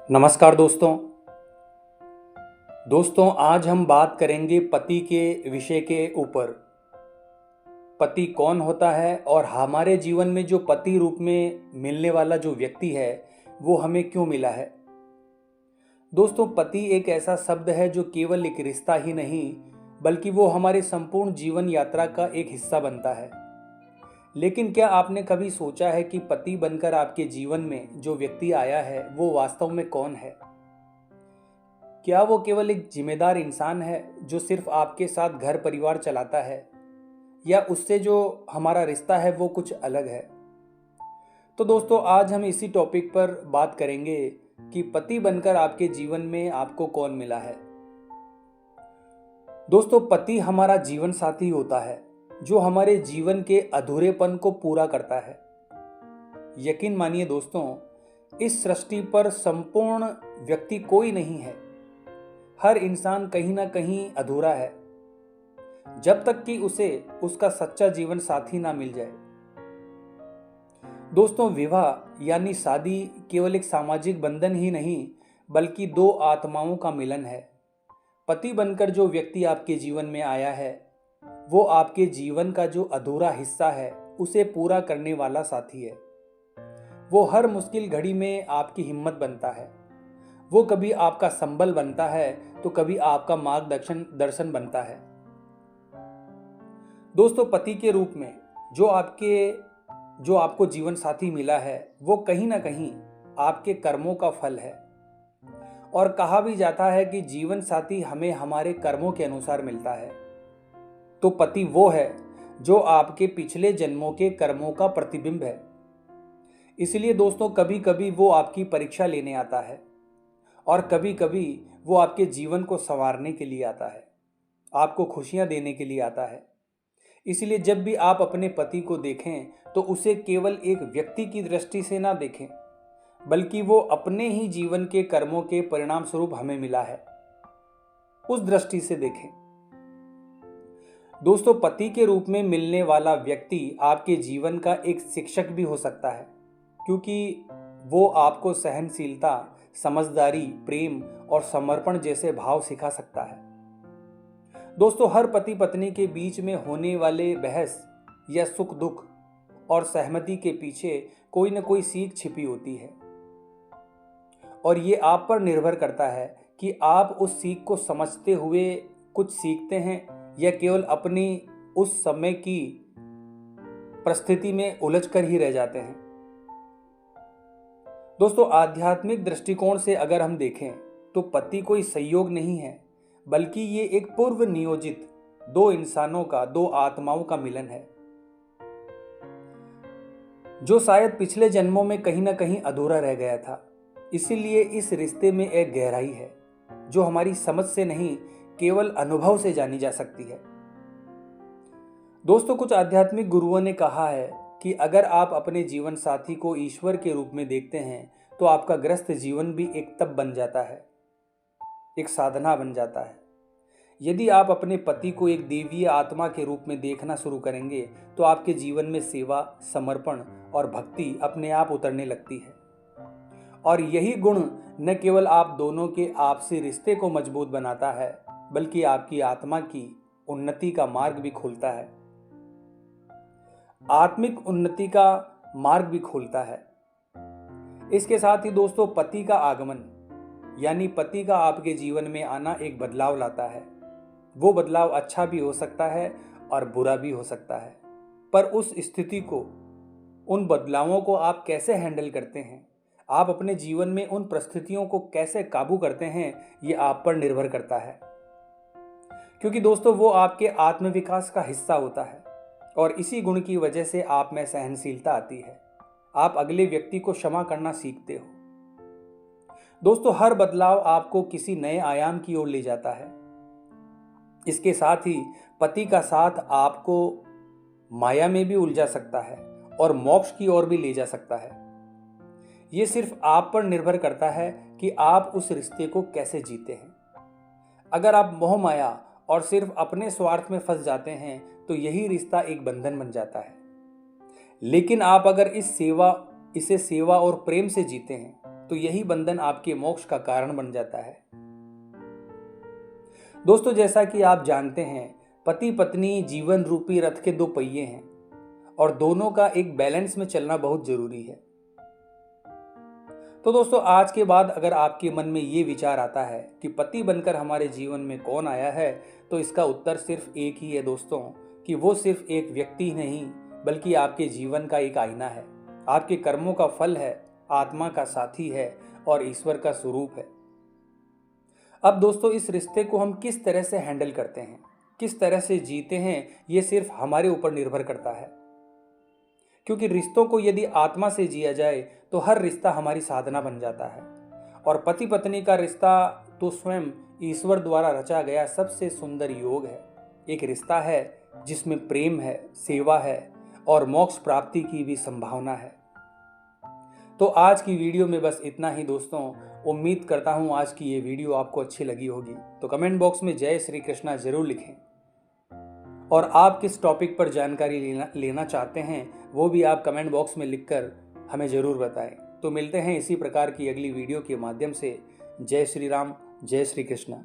नमस्कार दोस्तों आज हम बात करेंगे पति के विषय के ऊपर। पति कौन होता है और हमारे जीवन में जो पति रूप में मिलने वाला जो व्यक्ति है वो हमें क्यों मिला है। दोस्तों, पति एक ऐसा शब्द है जो केवल एक रिश्ता ही नहीं बल्कि वो हमारे संपूर्ण जीवन यात्रा का एक हिस्सा बनता है। लेकिन क्या आपने कभी सोचा है कि पति बनकर आपके जीवन में जो व्यक्ति आया है वो वास्तव में कौन है? क्या वो केवल एक जिम्मेदार इंसान है जो सिर्फ आपके साथ घर परिवार चलाता है, या उससे जो हमारा रिश्ता है वो कुछ अलग है? तो दोस्तों, आज हम इसी टॉपिक पर बात करेंगे कि पति बनकर आपके जीवन में आपको कौन मिला है। दोस्तों, पति हमारा जीवन साथी होता है जो हमारे जीवन के अधूरेपन को पूरा करता है। यकीन मानिए दोस्तों, इस सृष्टि पर संपूर्ण व्यक्ति कोई नहीं है। हर इंसान कहीं ना कहीं अधूरा है जब तक कि उसे उसका सच्चा जीवन साथी ना मिल जाए। दोस्तों, विवाह यानी शादी केवल एक सामाजिक बंधन ही नहीं बल्कि दो आत्माओं का मिलन है। पति बनकर जो व्यक्ति आपके जीवन में आया है वो आपके जीवन का जो अधूरा हिस्सा है उसे पूरा करने वाला साथी है। वो हर मुश्किल घड़ी में आपकी हिम्मत बनता है। वो कभी आपका संबल बनता है तो कभी आपका मार्गदर्शन बनता है। दोस्तों, पति के रूप में जो आपको जीवन साथी मिला है वो कहीं ना कहीं आपके कर्मों का फल है। और कहा भी जाता है कि जीवन साथी हमें हमारे कर्मों के अनुसार मिलता है। तो पति वो है जो आपके पिछले जन्मों के कर्मों का प्रतिबिंब है। इसलिए दोस्तों, कभी कभी वो आपकी परीक्षा लेने आता है और कभी कभी वो आपके जीवन को संवारने के लिए आता है, आपको खुशियां देने के लिए आता है। इसलिए जब भी आप अपने पति को देखें तो उसे केवल एक व्यक्ति की दृष्टि से ना देखें बल्कि वो अपने ही जीवन के कर्मों के परिणाम स्वरूप हमें मिला है, उस दृष्टि से देखें। दोस्तों, पति के रूप में मिलने वाला व्यक्ति आपके जीवन का एक शिक्षक भी हो सकता है, क्योंकि वो आपको सहनशीलता, समझदारी, प्रेम और समर्पण जैसे भाव सिखा सकता है। दोस्तों, हर पति पत्नी के बीच में होने वाले बहस या सुख दुख और सहमति के पीछे कोई न कोई सीख छिपी होती है, और ये आप पर निर्भर करता है कि आप उस सीख को समझते हुए कुछ सीखते हैं या केवल अपनी उस समय की परिस्थिति में उलझ कर ही रह जाते हैं। दोस्तों, आध्यात्मिक दृष्टिकोण से अगर हम देखें तो पति कोई संयोग नहीं है बल्कि ये एक पूर्व नियोजित दो इंसानों का, दो आत्माओं का मिलन है जो शायद पिछले जन्मों में कहीं ना कहीं अधूरा रह गया था। इसीलिए इस रिश्ते में एक गहराई है जो हमारी समझ से नहीं केवल अनुभव से जानी जा सकती है। दोस्तों, कुछ आध्यात्मिक गुरुओं ने कहा है कि अगर आप अपने जीवन साथी को ईश्वर के रूप में देखते हैं तो आपका ग्रस्त जीवन भी एक तप बन जाता है, एक साधना बन जाता है। यदि आप अपने पति को एक देवीय आत्मा के रूप में देखना शुरू करेंगे तो आपके जीवन में सेवा, समर्पण और भक्ति अपने आप उतरने लगती है। और यही गुण न केवल आप दोनों के आपसी रिश्ते को मजबूत बनाता है बल्कि आपकी आत्मा की उन्नति का मार्ग भी खोलता है, आत्मिक उन्नति का मार्ग भी खोलता है। इसके साथ ही दोस्तों, पति का आगमन यानी पति का आपके जीवन में आना एक बदलाव लाता है। वो बदलाव अच्छा भी हो सकता है और बुरा भी हो सकता है, पर उस स्थिति को, उन बदलावों को आप कैसे हैंडल करते हैं, आप अपने जीवन में उन परिस्थितियों को कैसे काबू करते हैं, ये आप पर निर्भर करता है। क्योंकि दोस्तों, वो आपके आत्मविकास का हिस्सा होता है और इसी गुण की वजह से आप में सहनशीलता आती है। आप अगले व्यक्ति को क्षमा करना सीखते हो। दोस्तों, हर बदलाव आपको किसी नए आयाम की ओर ले जाता है। इसके साथ ही पति का साथ आपको माया में भी उलझा सकता है और मोक्ष की ओर भी ले जा सकता है। ये सिर्फ आप पर निर्भर करता है कि आप उस रिश्ते को कैसे जीते हैं। अगर आप मोह माया और सिर्फ अपने स्वार्थ में फंस जाते हैं तो यही रिश्ता एक बंधन बन जाता है। लेकिन आप अगर इसे सेवा और प्रेम से जीते हैं तो यही बंधन आपके मोक्ष का कारण बन जाता है। दोस्तों, जैसा कि आप जानते हैं, पति पत्नी जीवन रूपी रथ के दो पहिए हैं और दोनों का एक बैलेंस में चलना बहुत जरूरी है। तो दोस्तों, आज के बाद अगर आपके मन में ये विचार आता है कि पति बनकर हमारे जीवन में कौन आया है, तो इसका उत्तर सिर्फ एक ही है दोस्तों, कि वो सिर्फ एक व्यक्ति ही नहीं बल्कि आपके जीवन का एक आईना है, आपके कर्मों का फल है, आत्मा का साथी है और ईश्वर का स्वरूप है। अब दोस्तों, इस रिश्ते को हम किस तरह से हैंडल करते हैं, किस तरह से जीते हैं, ये सिर्फ हमारे ऊपर निर्भर करता है। क्योंकि रिश्तों को यदि आत्मा से जिया जाए तो हर रिश्ता हमारी साधना बन जाता है। और पति पत्नी का रिश्ता तो स्वयं ईश्वर द्वारा रचा गया सबसे सुंदर योग है। एक रिश्ता है जिसमें प्रेम है, सेवा है और मोक्ष प्राप्ति की भी संभावना है। तो आज की वीडियो में बस इतना ही दोस्तों। उम्मीद करता हूँ आज की ये वीडियो आपको अच्छी लगी होगी। तो कमेंट बॉक्स में जय श्री कृष्णा जरूर लिखें और आप किस टॉपिक पर जानकारी लेना चाहते हैं वो भी आप कमेंट बॉक्स में लिखकर हमें ज़रूर बताएं। तो मिलते हैं इसी प्रकार की अगली वीडियो के माध्यम से। जय श्री राम, जय श्री कृष्ण।